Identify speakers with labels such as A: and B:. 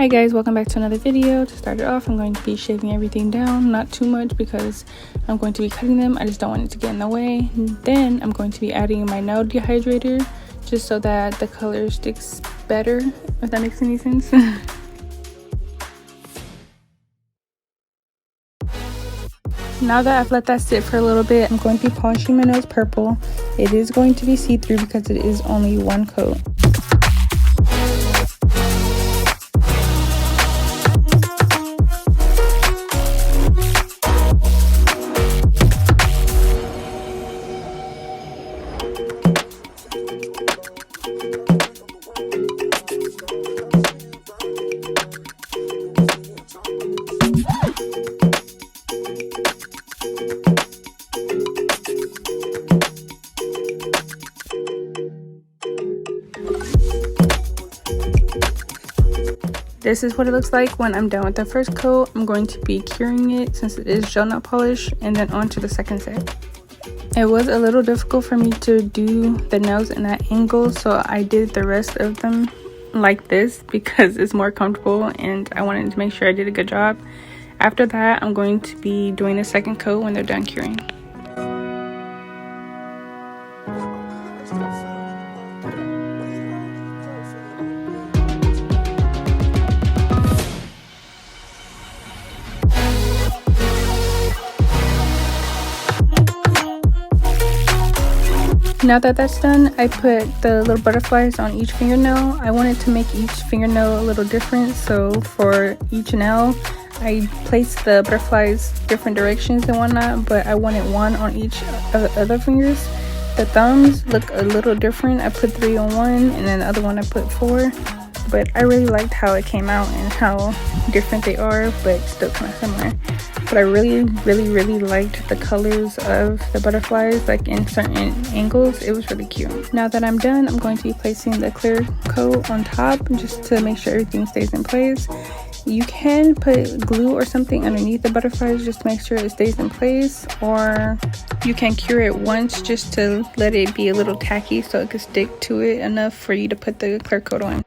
A: Hi guys, welcome back to another video. To start it off, I'm going to be shaving everything down, not too much because I'm going to be cutting them. I just don't want it to get in the way. Then I'm going to be adding my nail dehydrator just so that the color sticks better, if that makes any sense. Now that I've let that sit for a little bit, I'm going to be polishing my nails purple. It is going to be see-through because it is only one coat. This is what it looks like when I'm done with the first coat. I'm going to be curing it since it is gel nail polish, and then on to the second set. It was a little difficult for me to do the nails in that angle, so I did the rest of them like this because it's more comfortable and I wanted to make sure I did a good job. After that, I'm going to be doing a second coat when they're done curing. Now that that's done, I put the little butterflies on each fingernail. I wanted to make each fingernail a little different, so for each nail I placed the butterflies different directions and whatnot, but I wanted one on each of the other fingers. The thumbs look a little different. I put 3 on one and then the other one I put 4, but I really liked how it came out and how different they are, but still kind of similar. But I really liked the colors of the butterflies, like in certain angles. It was really cute. Now that I'm done, I'm going to be placing the clear coat on top just to make sure everything stays in place. You can put glue or something underneath the butterflies just to make sure it stays in place, or you can cure it once just to let it be a little tacky so it can stick to it enough for you to put the clear coat on.